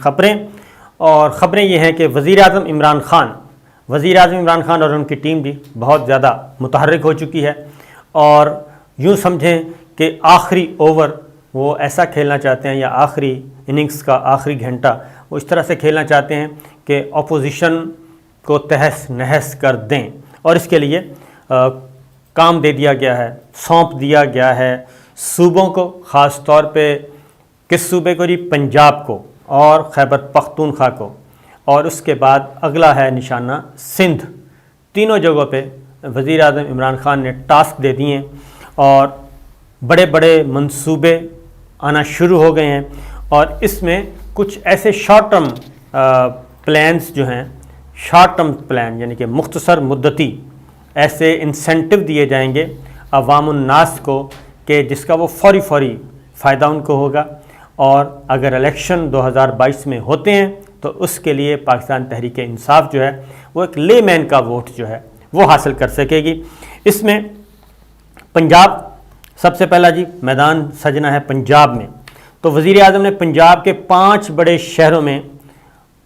خبریں اور خبریں یہ ہیں کہ وزیر اعظم عمران خان اور ان کی ٹیم بھی بہت زیادہ متحرک ہو چکی ہے، اور یوں سمجھیں کہ آخری اوور وہ ایسا کھیلنا چاہتے ہیں، یا آخری اننگز کا آخری گھنٹہ وہ اس طرح سے کھیلنا چاہتے ہیں کہ اپوزیشن کو تہس نہس کر دیں، اور اس کے لیے کام دے دیا گیا ہے، سونپ دیا گیا ہے صوبوں کو، خاص طور پہ کس صوبے کو؟ پنجاب کو اور خیبر پختونخوا کو، اور اس کے بعد اگلا ہے نشانہ سندھ۔ تینوں جگہوں پہ وزیر اعظم عمران خان نے ٹاسک دے دیے ہیں، اور بڑے بڑے منصوبے آنا شروع ہو گئے ہیں، اور اس میں کچھ ایسے شارٹ ٹرم پلانز جو ہیں، شارٹ ٹرم پلان یعنی کہ مختصر مدتی ایسے انسینٹو دیے جائیں گے عوام الناس کو کہ جس کا وہ فوری فائدہ ان کو ہوگا، اور اگر الیکشن 2022 میں ہوتے ہیں تو اس کے لیے پاکستان تحریک انصاف جو ہے وہ ایک لے مین کا ووٹ جو ہے وہ حاصل کر سکے گی۔ اس میں پنجاب سب سے پہلا میدان سجنا ہے پنجاب میں، تو وزیر اعظم نے پنجاب کے 5 بڑے شہروں میں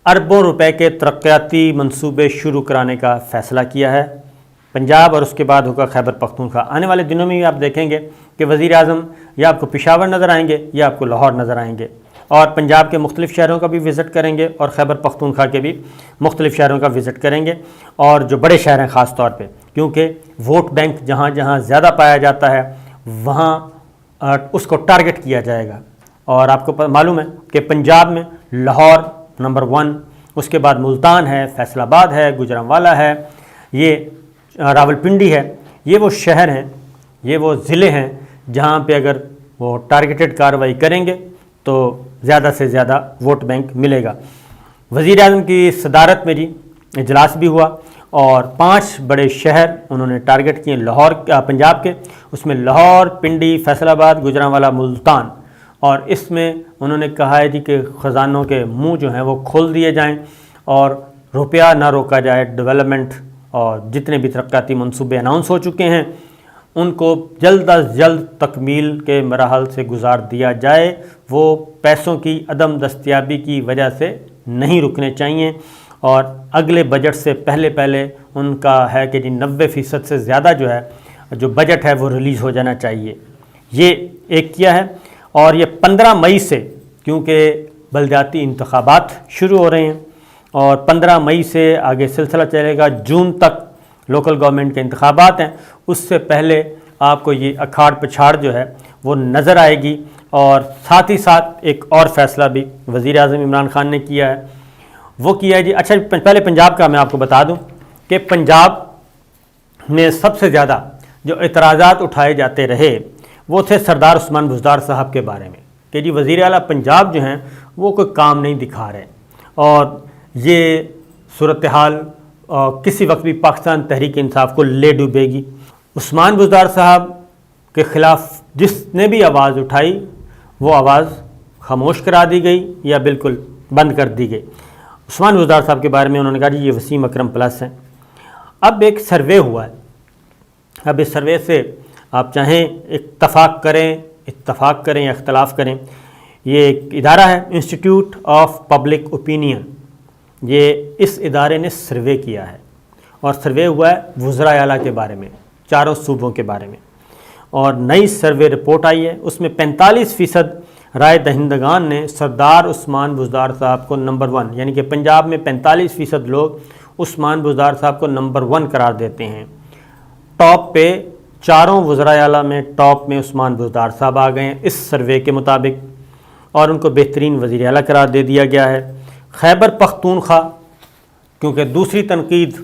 اربوں روپے کے ترقیاتی منصوبے شروع کرانے کا فیصلہ کیا ہے۔ پنجاب اور اس کے بعد ہوگا خیبر پختونخوا۔ آنے والے دنوں میں بھی آپ دیکھیں گے کہ وزیر اعظم یا آپ کو پشاور نظر آئیں گے یا آپ کو لاہور نظر آئیں گے، اور پنجاب کے مختلف شہروں کا بھی وزٹ کریں گے، اور خیبر پختونخوا کے بھی مختلف شہروں کا وزٹ کریں گے، اور جو بڑے شہر ہیں خاص طور پہ، کیونکہ ووٹ بینک جہاں جہاں زیادہ پایا جاتا ہے وہاں اس کو ٹارگٹ کیا جائے گا۔ اور آپ کو معلوم ہے کہ پنجاب میں لاہور نمبر 1، اس کے بعد ملتان ہے، فیصل آباد ہے، گوجرانوالا ہے، یہ راولپنڈی ہے، یہ وہ شہر ہیں، یہ وہ ضلع ہیں جہاں پہ اگر وہ ٹارگیٹڈ کارروائی کریں گے تو زیادہ سے زیادہ ووٹ بینک ملے گا۔ وزیر اعظم کی صدارت میں اجلاس بھی ہوا، اور 5 بڑے شہر انہوں نے ٹارگٹ کیے پنجاب کے، اس میں لاہور، پنڈی، فیصل آباد، گوجرانوالا، ملتان، اور اس میں انہوں نے کہا ہے کہ خزانوں کے منہ جو ہیں وہ کھول دیے جائیں اور روپیہ نہ روکا جائے، ڈیولپمنٹ اور جتنے بھی ترقیاتی منصوبے اناؤنس ہو چکے ہیں ان کو جلد از جلد تکمیل کے مراحل سے گزار دیا جائے، وہ پیسوں کی عدم دستیابی کی وجہ سے نہیں رکنے چاہیے، اور اگلے بجٹ سے پہلے ان کا ہے کہ 90% سے زیادہ جو بجٹ ہے وہ ریلیز ہو جانا چاہیے۔ یہ ایک کیا ہے، اور یہ 15 مئی سے، کیونکہ بلدیاتی انتخابات شروع ہو رہے ہیں اور 15 مئی سے آگے سلسلہ چلے گا، جون تک لوکل گورنمنٹ کے انتخابات ہیں، اس سے پہلے آپ کو یہ اکھاڑ پچھاڑ جو ہے وہ نظر آئے گی۔ اور ساتھ ہی ساتھ ایک اور فیصلہ بھی وزیر اعظم عمران خان نے کیا ہے، وہ کیا ہے اچھا پہلے پنجاب کا میں آپ کو بتا دوں کہ پنجاب میں سب سے زیادہ جو اعتراضات اٹھائے جاتے رہے وہ تھے سردار عثمان بزدار صاحب کے بارے میں، کہ وزیر اعلیٰ پنجاب جو ہیں وہ کوئی کام نہیں دکھا رہے، اور یہ صورتحال کسی وقت بھی پاکستان تحریک انصاف کو لے ڈوبے گی۔ عثمان بزدار صاحب کے خلاف جس نے بھی آواز اٹھائی وہ آواز خاموش کرا دی گئی یا بالکل بند کر دی گئی۔ عثمان بزدار صاحب کے بارے میں انہوں نے کہا یہ وسیم اکرم پلس ہیں۔ اب ایک سروے ہوا ہے، اب اس سروے سے آپ چاہیں اتفاق کریں یا اختلاف کریں، یہ ایک ادارہ ہے انسٹیٹیوٹ آف پبلک اوپینین، یہ اس ادارے نے سروے کیا ہے، اور سروے ہوا ہے وزرائے اعلیٰ کے بارے میں، 4 صوبوں کے بارے میں، اور نئی سروے رپورٹ آئی ہے، اس میں 45% رائے دہندگان نے سردار عثمان بزدار صاحب کو نمبر 1، یعنی کہ پنجاب میں 45% لوگ عثمان بزدار صاحب کو نمبر 1 قرار دیتے ہیں۔ ٹاپ پہ 4 وزرائے اعلیٰ میں ٹاپ میں عثمان بزدار صاحب آ گئے ہیں اس سروے کے مطابق، اور ان کو بہترین وزیر اعلیٰ قرار دے دیا گیا ہے۔ خیبر پختونخوا، کیونکہ دوسری تنقید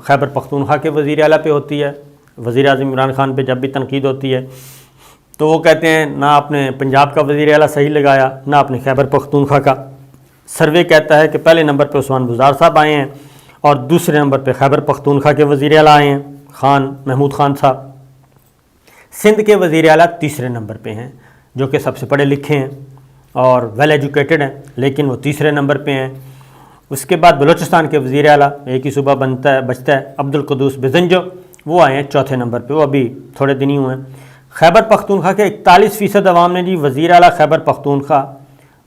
خیبر پختونخوا کے وزیر اعلیٰ پہ ہوتی ہے، وزیر اعظم عمران خان پہ جب بھی تنقید ہوتی ہے تو وہ کہتے ہیں نہ آپ نے پنجاب کا وزیر اعلیٰ صحیح لگایا نہ آپ نے خیبر پختونخوا کا۔ سروے کہتا ہے کہ پہلے نمبر پہ عثمان بزدار صاحب آئے ہیں، اور دوسرے نمبر پہ خیبر پختونخوا کے وزیر اعلیٰ آئے ہیں محمود خان صاحب۔ سندھ کے وزیر اعلیٰ تیسرے نمبر پہ ہیں، جو کہ سب سے پڑھے لکھے ہیں اور ویل ایجوکیٹڈ ہیں، لیکن وہ تیسرے نمبر پہ ہیں۔ اس کے بعد بلوچستان کے وزیر اعلیٰ، ایک ہی صوبہ بچتا ہے، عبدالقدوس بزنجو، وہ آئے ہیں 4تھے نمبر پہ، وہ ابھی تھوڑے دن ہی ہوئے ہیں۔ خیبر پختونخوا کے 41% عوام نے وزیر اعلیٰ خیبر پختونخوا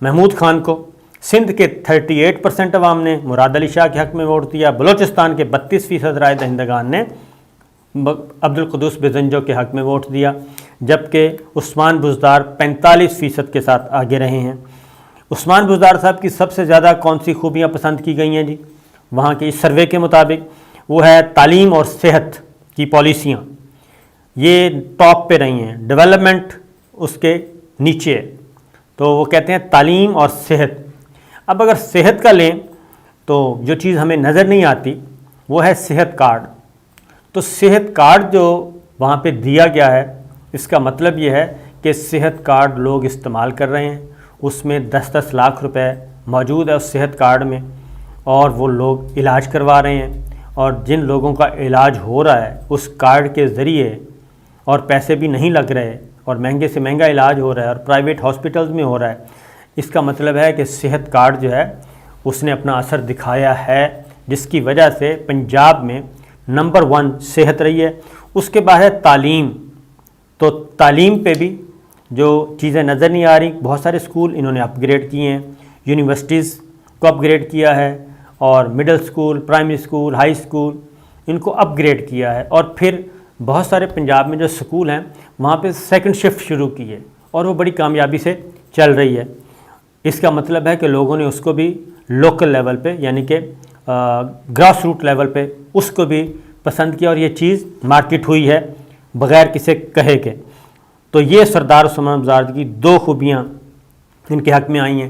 محمود خان کو سندھ کے 38% عوام نے مراد علی شاہ کے حق میں ووٹ دیا، بلوچستان کے 32% رائے دہندگان نے عبدالقدوس بزنجو کے حق میں ووٹ دیا، جبکہ عثمان بزدار 45% کے ساتھ آگے رہے ہیں۔ عثمان بزدار صاحب کی سب سے زیادہ کون سی خوبیاں پسند کی گئی ہیں جی؟ وہاں کے اس سروے کے مطابق وہ ہے تعلیم اور صحت کی پالیسیاں، یہ ٹاپ پہ رہی ہیں، ڈیولپمنٹ اس کے نیچے ہے، تو وہ کہتے ہیں تعلیم اور صحت۔ اب اگر صحت کا لیں تو جو چیز ہمیں نظر نہیں آتی وہ ہے صحت کارڈ، تو صحت کارڈ جو وہاں پہ دیا گیا ہے اس کا مطلب یہ ہے کہ صحت کارڈ لوگ استعمال کر رہے ہیں، اس میں 10-10 لاکھ روپے موجود ہے اس صحت کارڈ میں، اور وہ لوگ علاج کروا رہے ہیں، اور جن لوگوں کا علاج ہو رہا ہے اس کارڈ کے ذریعے اور پیسے بھی نہیں لگ رہے اور مہنگے سے مہنگا علاج ہو رہا ہے اور پرائیویٹ ہاسپٹلز میں ہو رہا ہے، اس کا مطلب ہے کہ صحت کارڈ جو ہے اس نے اپنا اثر دکھایا ہے، جس کی وجہ سے پنجاب میں نمبر 1 صحت رہی ہے۔ اس کے بعد ہے تعلیم، تو تعلیم پہ بھی جو چیزیں نظر نہیں آ رہی، بہت سارے اسکول انہوں نے اپ گریڈ کیے ہیں، یونیورسٹیز کو اپ گریڈ کیا ہے، اور middle school, primary school, high school ان کو اپ گریڈ کیا ہے، اور پھر بہت سارے پنجاب میں جو اسکول ہیں وہاں پہ سیکنڈ شفٹ شروع کی ہے اور وہ بڑی کامیابی سے چل رہی ہے۔ اس کا مطلب ہے کہ لوگوں نے اس کو بھی لوکل لیول پہ یعنی کہ گراس روٹ لیول پہ اس کو بھی پسند کیا، اور یہ چیز مارکیٹ ہوئی ہے بغیر کسی کہے کے۔ تو یہ سردار عثمان بزدار کی 2 خوبیاں ان کے حق میں آئی ہیں۔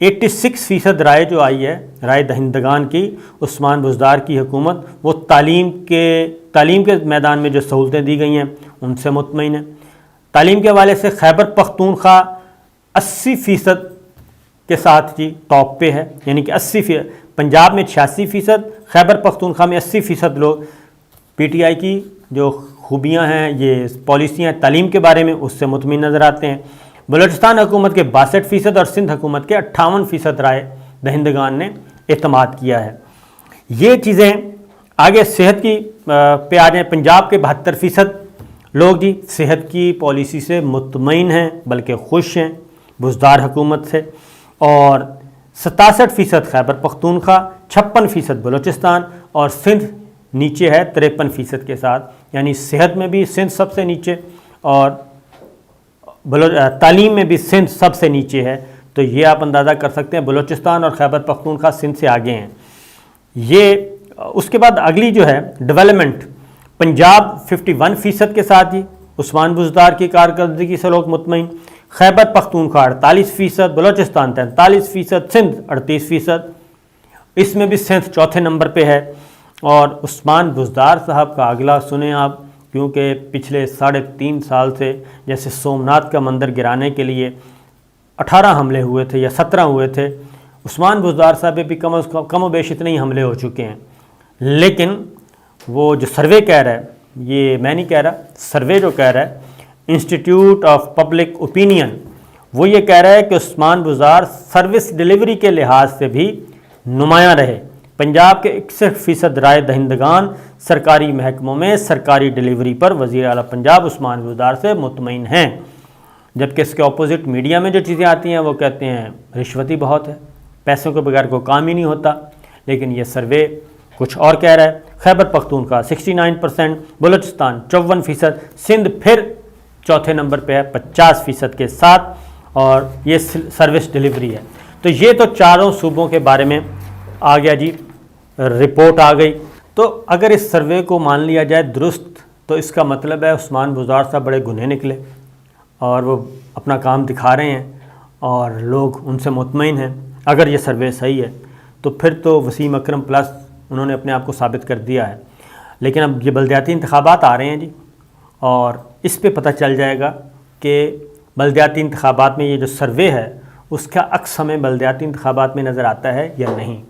86% رائے جو آئی ہے رائے دہندگان کی عثمان بزدار کی حکومت، وہ تعلیم کے میدان میں جو سہولتیں دی گئی ہیں ان سے مطمئن ہے۔ تعلیم کے حوالے سے خیبر پختونخوا 80% کے ساتھ جی ٹاپ پہ ہے، یعنی کہ 80%، پنجاب میں 86%، خیبر پختونخوا میں 80% لوگ پی ٹی آئی کی جو خوبیاں ہیں، یہ پالیسیاں تعلیم کے بارے میں اس سے مطمئن نظر آتے ہیں۔ بلوچستان حکومت کے 62% اور سندھ حکومت کے 58% رائے دہندگان نے اعتماد کیا ہے۔ یہ چیزیں آگے صحت کی پہ آ جائیں، پنجاب کے 72% لوگ جی صحت کی پالیسی سے مطمئن ہیں بلکہ خوش ہیں بزدار حکومت سے، اور 67% خیبر پختونخوا، 56% بلوچستان، اور سندھ نیچے ہے 53% کے ساتھ، یعنی صحت میں بھی سندھ سب سے نیچے اور تعلیم میں بھی سندھ سب سے نیچے ہے۔ تو یہ آپ اندازہ کر سکتے ہیں بلوچستان اور خیبر پختونخوا سندھ سے آگے ہیں۔ یہ اس کے بعد اگلی جو ہے ڈیولپمنٹ، پنجاب 51% کے ساتھ جی عثمان بزدار کی کارکردگی سے لوگ مطمئن، خیبر پختونخوا 48%، بلوچستان 43%، سندھ 38%، اس میں بھی سندھ چوتھے نمبر پہ ہے۔ اور عثمان بزدار صاحب کا اگلا سنیں آپ، کیونکہ پچھلے 3.5 سال سے جیسے سومناتھ کا مندر گرانے کے لیے 18 حملے ہوئے تھے یا 17 ہوئے تھے، عثمان بزدار صاحب بھی کم و بیش اتنے ہی حملے ہو چکے ہیں، لیکن وہ جو سروے کہہ رہا ہے، یہ میں نہیں کہہ رہا، سروے جو کہہ رہا ہے انسٹیٹیوٹ آف پبلک اوپینین، وہ یہ کہہ رہا ہے کہ عثمان بزدار سروس ڈیلیوری کے لحاظ سے بھی نمایاں رہے۔ پنجاب کے 61% رائے دہندگان سرکاری محکموں میں سرکاری ڈیلیوری پر وزیر اعلیٰ پنجاب عثمان بزدار سے مطمئن ہیں، جبکہ اس کے اپوزٹ میڈیا میں جو چیزیں آتی ہیں وہ کہتے ہیں رشوتی بہت ہے، پیسوں کے بغیر کوئی کام ہی نہیں ہوتا، لیکن یہ سروے کچھ اور کہہ رہا ہے۔ خیبر پختونخوا 69%، بلوچستان 54%، سندھ پھر چوتھے نمبر پہ ہے 50% کے ساتھ، اور یہ سروس ڈیلیوری ہے۔ تو یہ تو چاروں صوبوں کے بارے میں آ گیا جی، رپورٹ آ گئی۔ تو اگر اس سروے کو مان لیا جائے درست، تو اس کا مطلب ہے عثمان بزدار صاحب بڑے گنہے نکلے اور وہ اپنا کام دکھا رہے ہیں اور لوگ ان سے مطمئن ہیں۔ اگر یہ سروے صحیح ہے تو پھر تو وسیم اکرم پلس انہوں نے اپنے آپ کو ثابت کر دیا ہے۔ لیکن اب یہ بلدیاتی انتخابات آ رہے ہیں جی، اور اس پہ پتہ چل جائے گا کہ بلدیاتی انتخابات میں یہ جو سروے ہے اس کا عکس ہمیں بلدیاتی انتخابات میں نظر آتا ہے یا نہیں۔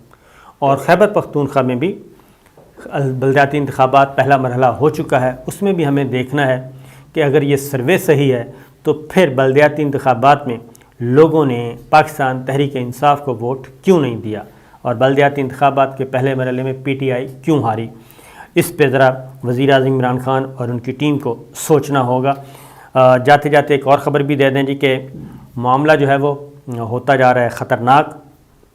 اور خیبر پختونخوا میں بھی بلدیاتی انتخابات پہلا مرحلہ ہو چکا ہے، اس میں بھی ہمیں دیکھنا ہے کہ اگر یہ سروے صحیح ہے تو پھر بلدیاتی انتخابات میں لوگوں نے پاکستان تحریک انصاف کو ووٹ کیوں نہیں دیا، اور بلدیاتی انتخابات کے پہلے مرحلے میں پی ٹی آئی کیوں ہاری۔ اس پہ ذرا وزیر اعظم عمران خان اور ان کی ٹیم کو سوچنا ہوگا۔ جاتے جاتے ایک اور خبر بھی دے دیں جی کہ معاملہ جو ہے وہ ہوتا جا رہا ہے خطرناک،